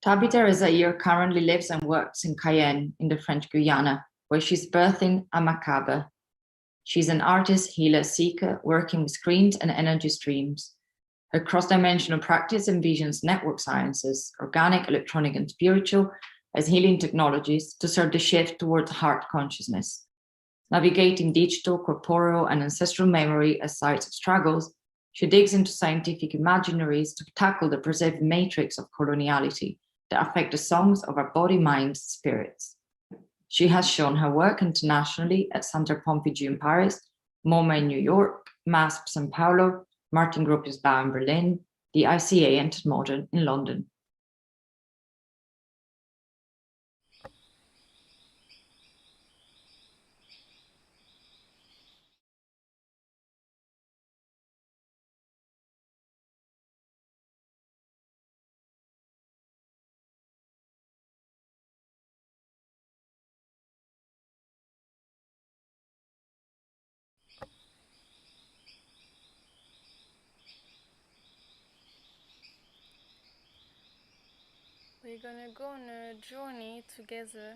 Tabita Rezaire currently lives and works in Cayenne in the French Guiana, where she's birthing AMAKABA. She's an artist, healer, seeker, working with screens and energy streams. Her cross-dimensional practice envisions network sciences, organic, electronic, and spiritual, as healing technologies to serve the shift towards heart consciousness. Navigating digital, corporeal, and ancestral memory as sites of struggles, she digs into scientific imaginaries to tackle the pervasive matrix of coloniality that affect the songs of our body, mind, spirits. She has shown her work internationally at Centre Pompidou in Paris, MoMa in New York, MASP São Paulo, Martin Gropius Bau in Berlin, the ICA and Tate Modern in London. We're gonna go on a journey together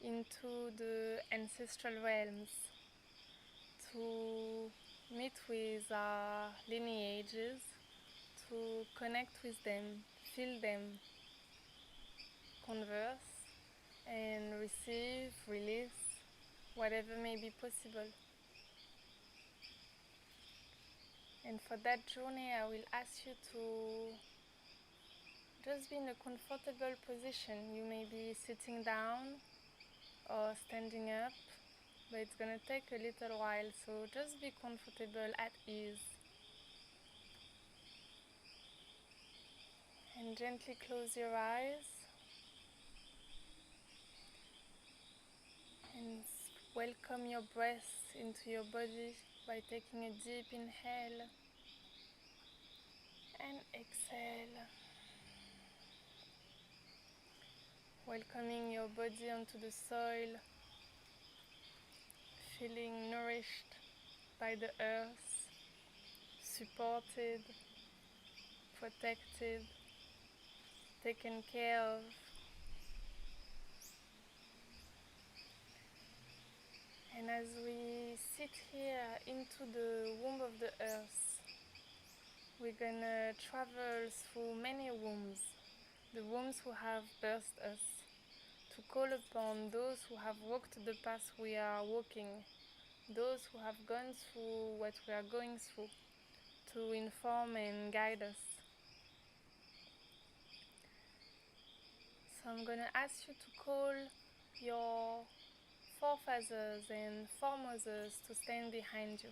into the ancestral realms to meet with our lineages, to connect with them, feel them, converse, and receive, release, whatever may be possible. And for that journey, I will ask you to just be in a comfortable position. You may be sitting down or standing up, but it's gonna take a little while, so just be comfortable, at ease. And gently close your eyes and welcome your breath into your body by taking a deep inhale and exhale. Welcoming your body onto the soil, feeling nourished by the earth, supported, protected, taken care of. And as we sit here into the womb of the earth, we're gonna travel through many wombs, the wombs who have birthed us, to call upon those who have walked the path we are walking, those who have gone through what we are going through, to inform and guide us. So I'm going to ask you to call your forefathers and foremothers to stand behind you.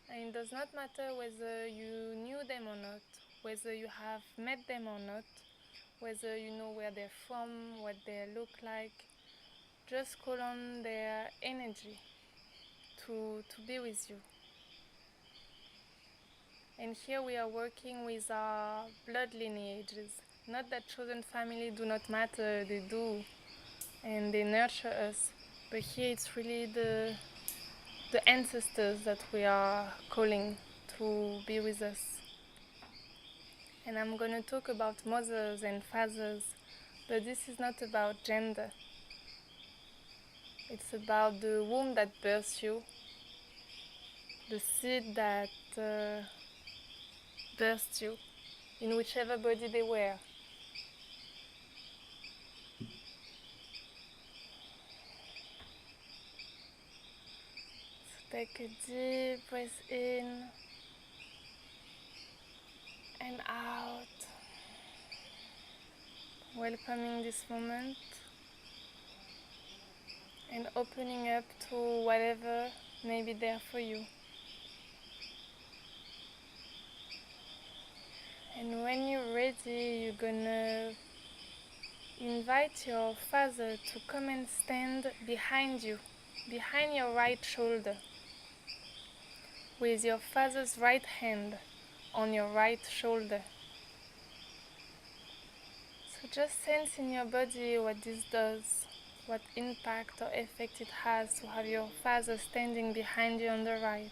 And it does not matter whether you knew them or not, whether you have met them or not, whether you know where they're from, what they look like. Just call on their energy to be with you. And here we are working with our blood lineages. Not that chosen family do not matter, they do, and they nurture us. But here it's really the ancestors that we are calling to be with us. And I'm going to talk about mothers and fathers, but this is not about gender. It's about the womb that births you, the seed that births you, in whichever body they were. So take a deep breath in and out, welcoming this moment and opening up to whatever may be there for you. And when you're ready, you're gonna invite your father to come and stand behind you, behind your right shoulder, with your father's right hand on your right shoulder. So just sense in your body what this does, what impact or effect it has to have your father standing behind you on the right.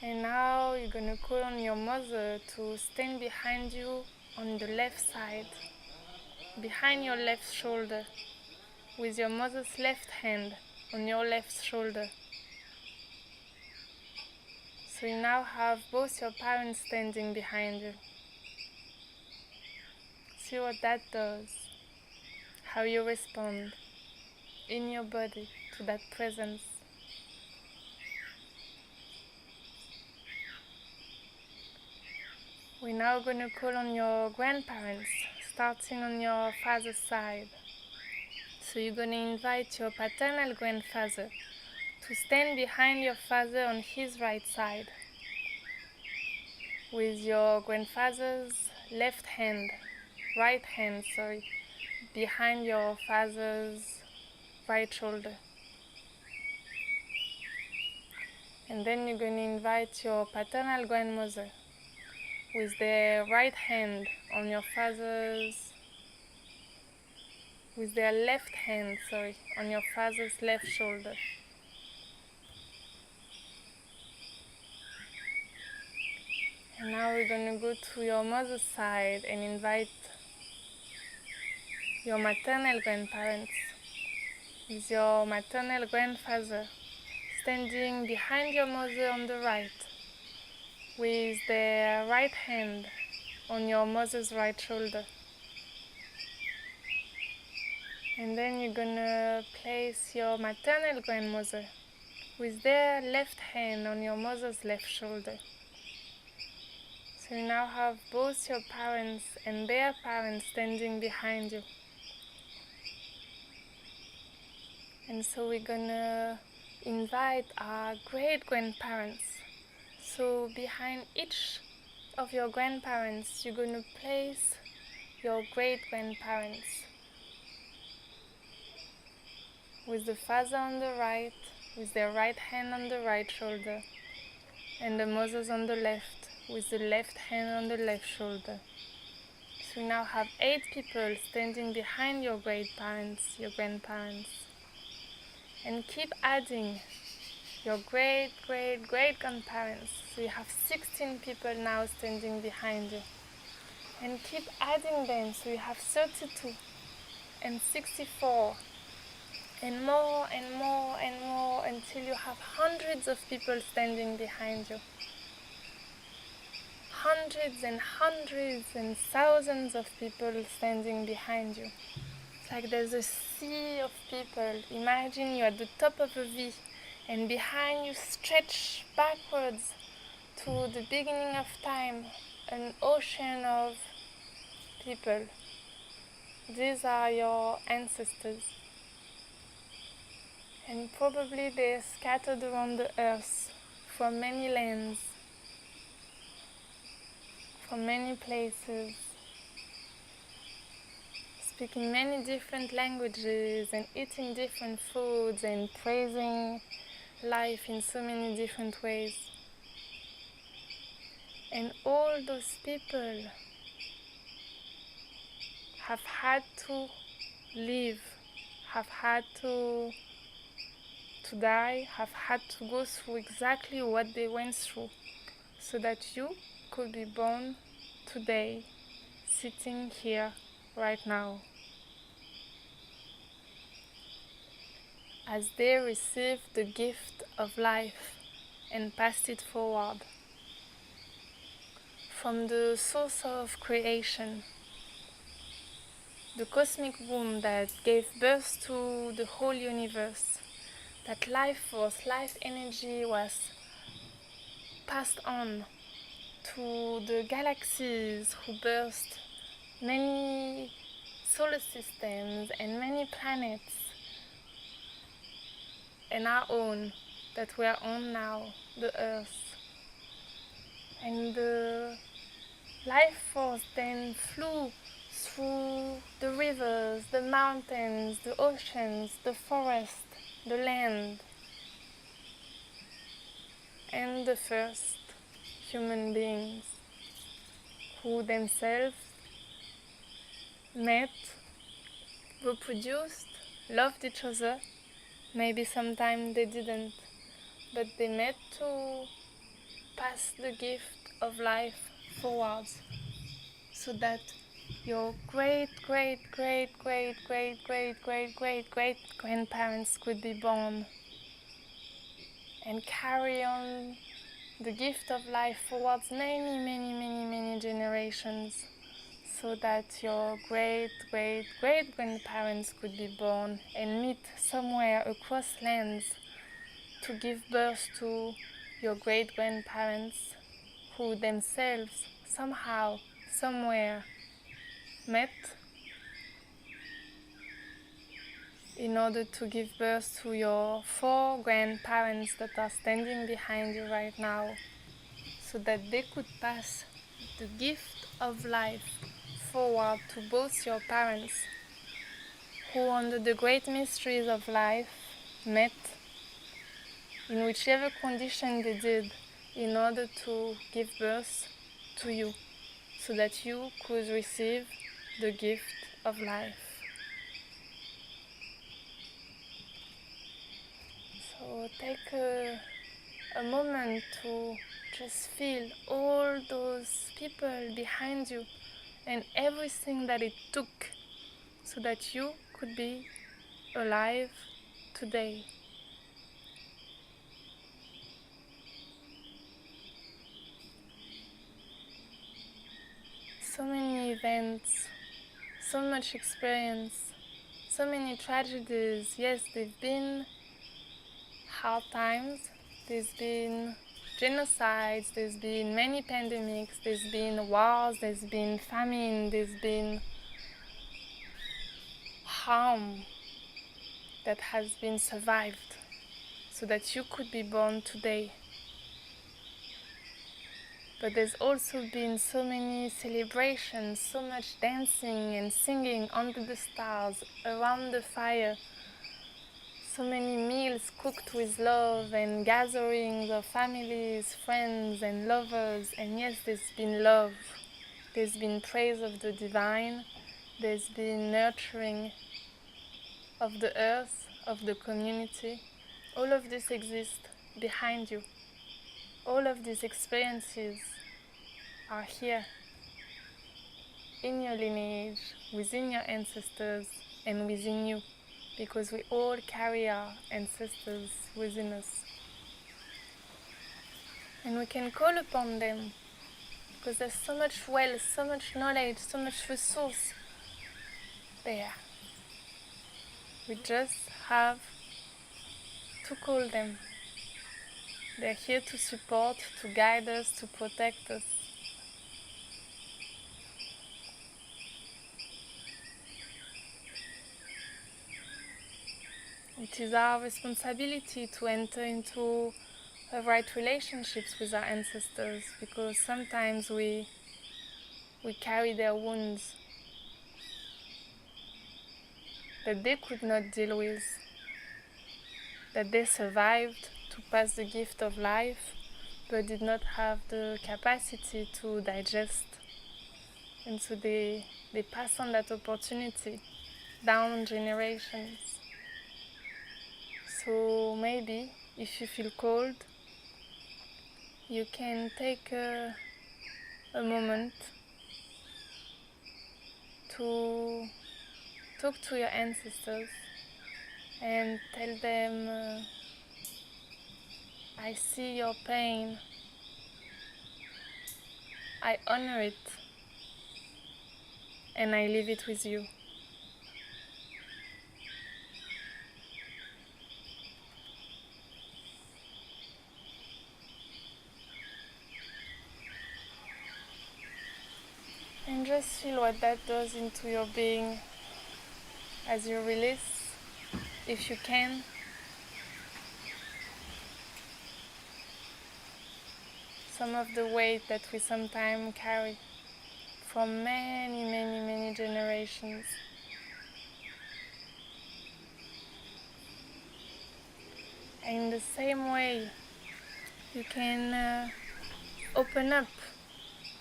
And now you're going to call on your mother to stand behind you on the left side, behind your left shoulder, with your mother's left hand on your left shoulder. So you now have both your parents standing behind you. See what that does, how you respond in your body to that presence. We're now going to call on your grandparents, starting on your father's side. So you're going to invite your paternal grandfather to stand behind your father on his right side, with your grandfather's right hand, behind your father's right shoulder. And then you're going to invite your paternal grandmother with their right hand on your father's, with their left hand, on your father's left shoulder. And now we're going to go to your mother's side and invite your maternal grandparents, with your maternal grandfather standing behind your mother on the right, with their right hand on your mother's right shoulder. And then you're gonna place your maternal grandmother with their left hand on your mother's left shoulder. So you now have both your parents and their parents standing behind you. And so we're gonna invite our great-grandparents. So behind each of your grandparents, you're gonna place your great-grandparents, with the father on the right, with their right hand on the right shoulder, and the mothers on the left, with the left hand on the left shoulder. So we now have 8 people standing behind your great-parents, your grandparents. And keep adding your great-great-great-grandparents. So you have 16 people now standing behind you. And keep adding them, so you have 32 and 64. And more and more and more, until you have hundreds of people standing behind you. Hundreds and hundreds and thousands of people standing behind you. It's like there's a sea of people. Imagine you're at the top of a V, and behind you stretch backwards to the beginning of time, an ocean of people. These are your ancestors. And probably they're scattered around the earth from many lands, from many places, speaking many different languages and eating different foods and praising life in so many different ways. And all those people have had to live, have had to die, have had to go through exactly what they went through, so that you could be born today, sitting here right now. As they received the gift of life and passed it forward from the source of creation, the cosmic womb that gave birth to the whole universe. That life force, life energy was passed on to the galaxies who birthed many solar systems and many planets, and our own, that we are on now, the Earth. And the life force then flew through the rivers, the mountains, the oceans, the forest, the land, and the first human beings, who themselves met, reproduced, loved each other. Maybe sometimes they didn't, but they met to pass the gift of life forwards, so that your great grandparents could be born and carry on the gift of life forwards many generations, so that your great grandparents could be born and meet somewhere across lands to give birth to your great grandparents, who themselves somehow, somewhere met in order to give birth to your 4 grandparents that are standing behind you right now, so that they could pass the gift of life forward to both your parents, who under the great mysteries of life met in whichever condition they did in order to give birth to you, so that you could receive the gift of life. So take a moment to just feel all those people behind you and everything that it took so that you could be alive today. So many events, so much experience, so many tragedies. Yes, they've been hard times, there's been genocides, there's been many pandemics, there's been wars, there's been famine, there's been harm that has been survived so that you could be born today. But there's also been so many celebrations, so much dancing and singing under the stars, around the fire, so many meals cooked with love and gatherings of families, friends and lovers. And yes, there's been love, there's been praise of the divine, there's been nurturing of the earth, of the community. All of this exists behind you. All of these experiences are here in your lineage, within your ancestors and within you, because we all carry our ancestors within us. And we can call upon them, because there's so much wealth, so much knowledge, so much resource there. We just have to call them. They're here to support, to guide us, to protect us. It is our responsibility to enter into the right relationships with our ancestors, because sometimes we carry their wounds that they could not deal with, that they survived to pass the gift of life, but did not have the capacity to digest. And so they pass on that opportunity down generations. So maybe, if you feel cold, you can take a moment to talk to your ancestors and tell them, I see your pain, I honor it, and I leave it with you. And just feel what that does into your being as you release, if you can, some of the weight that we sometimes carry from many generations. And in the same way, you can open up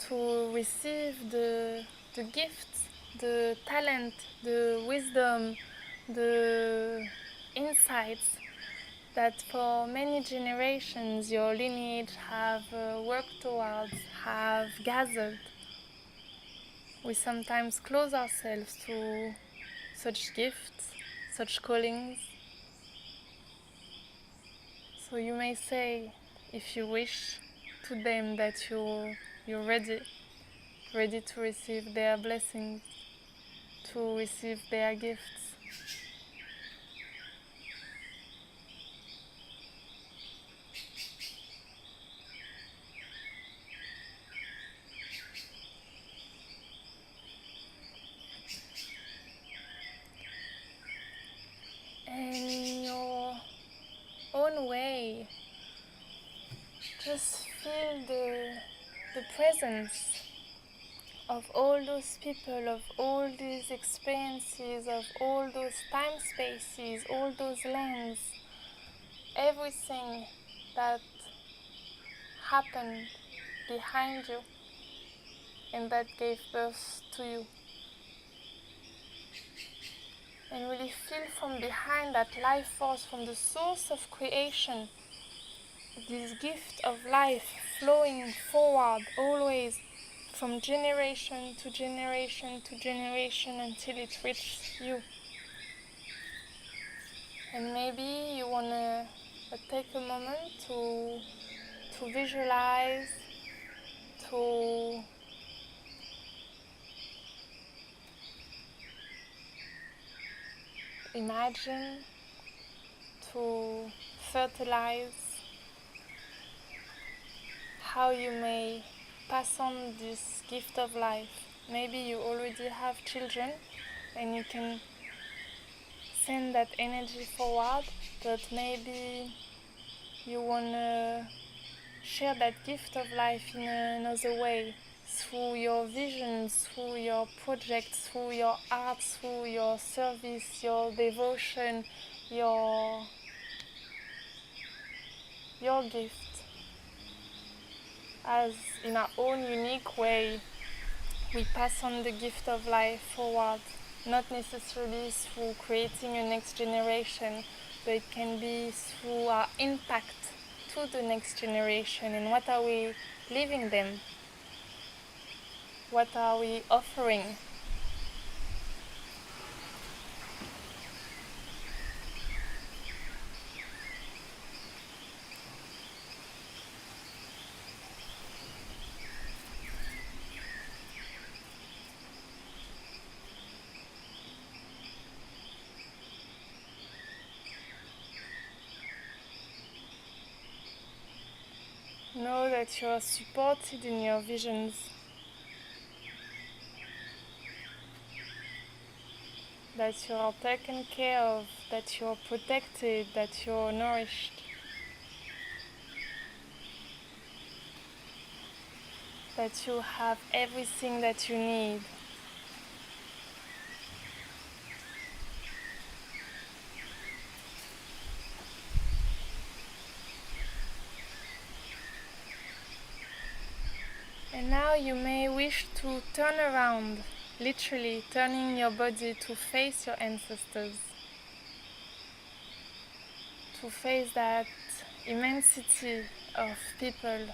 to receive the gifts, the talent, the wisdom, the insights that for many generations your lineage have worked towards, have gathered. We sometimes close ourselves to such gifts, such callings. So you may say, if you wish, to them that you're ready to receive their blessings, to receive their gifts. And in your own way, just feel the presence of all those people, of all these experiences, of all those time spaces, all those lands, everything that happened behind you and that gave birth to you. And really feel from behind that life force, from the source of creation, this gift of life flowing forward always from generation to generation to generation until it reaches you. And maybe you want to take a moment to visualize, to imagine, to fertilize how you may pass on this gift of life. Maybe you already have children and you can send that energy forward, but maybe you want to share that gift of life in another way, through your visions, through your projects, through your art, through your service, your devotion, your gift. As in our own unique way, we pass on the gift of life forward, not necessarily through creating a next generation, but it can be through our impact to the next generation. And what are we leaving them? What are we offering? Know that you are supported in your visions, that you are taken care of, that you are protected, that you are nourished, that you have everything that you need. And now you may wish to turn around, literally turning your body to face your ancestors, to face that immensity of people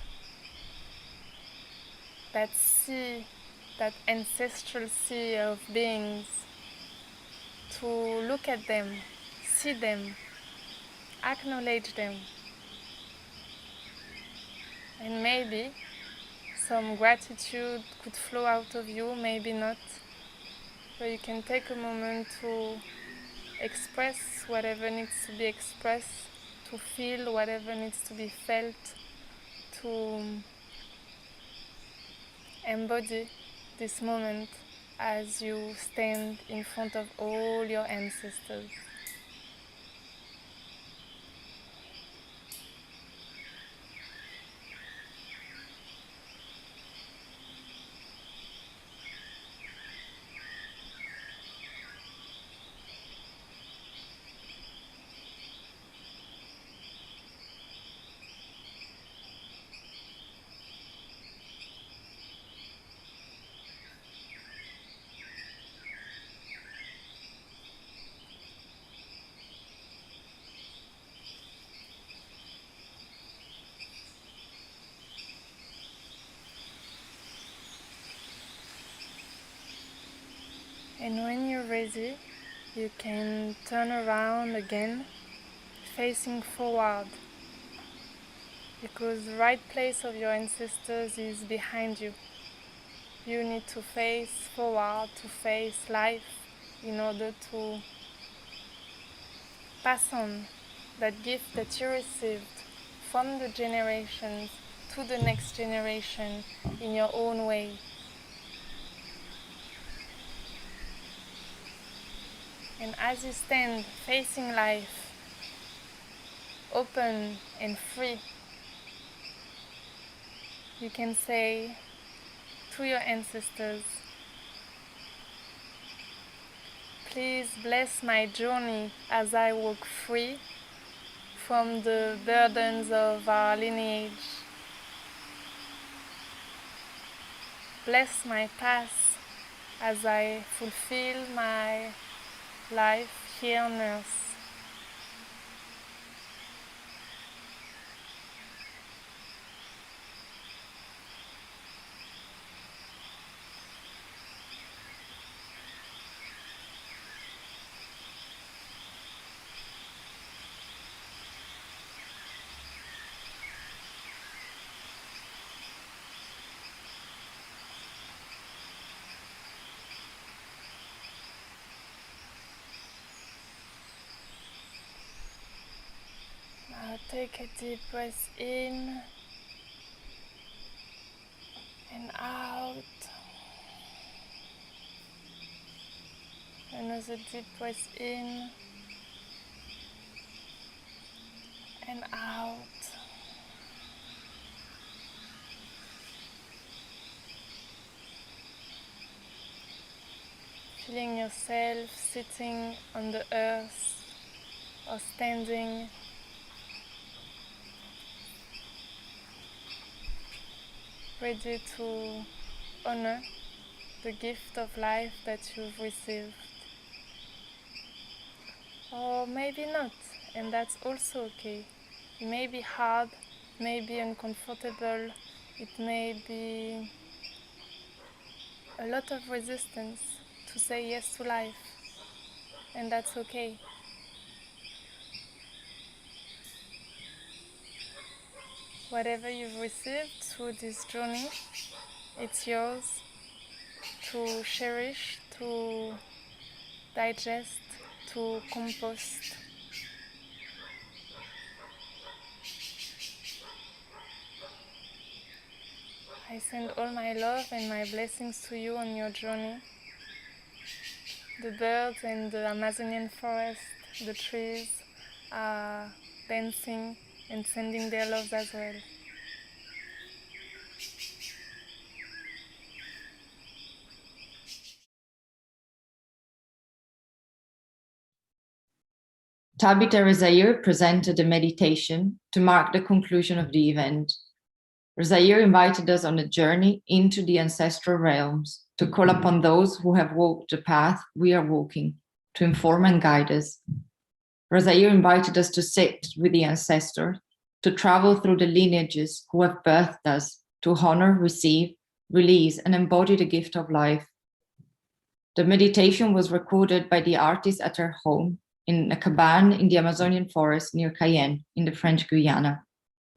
that sea, that ancestral sea of beings, to look at them, see them, acknowledge them, and maybe some gratitude could flow out of you, maybe not, but you can take a moment to express whatever needs to be expressed, to feel whatever needs to be felt, to embody this moment as you stand in front of all your ancestors. And when you're ready, you can turn around again, facing forward, because the right place of your ancestors is behind you. You need to face forward, to face life, in order to pass on that gift that you received from the generations to the next generation in your own way. And as you stand facing life, open and free, you can say to your ancestors, please bless my journey as I walk free from the burdens of our lineage. Bless my path as I fulfill my life here on earth. Now take a deep breath in and out. Another deep breath in and out. Feeling yourself sitting on the earth or standing, ready to honor the gift of life that you've received. Or maybe not, and that's also okay. It may be hard, it may be uncomfortable, it may be a lot of resistance to say yes to life, and that's okay. Whatever you've received through this journey, it's yours to cherish, to digest, to compost. I send all my love and my blessings to you on your journey. The birds in the Amazonian forest, the trees are dancing and sending their loves as well. Tabita Rezaire presented a meditation to mark the conclusion of the event. Rezaire invited us on a journey into the ancestral realms to call upon those who have walked the path we are walking to inform and guide us. Rezaire invited us to sit with the ancestors, to travel through the lineages who have birthed us, to honor, receive, release, and embody the gift of life. The meditation was recorded by the artist at her home in a cabane in the Amazonian forest near Cayenne in the French Guiana.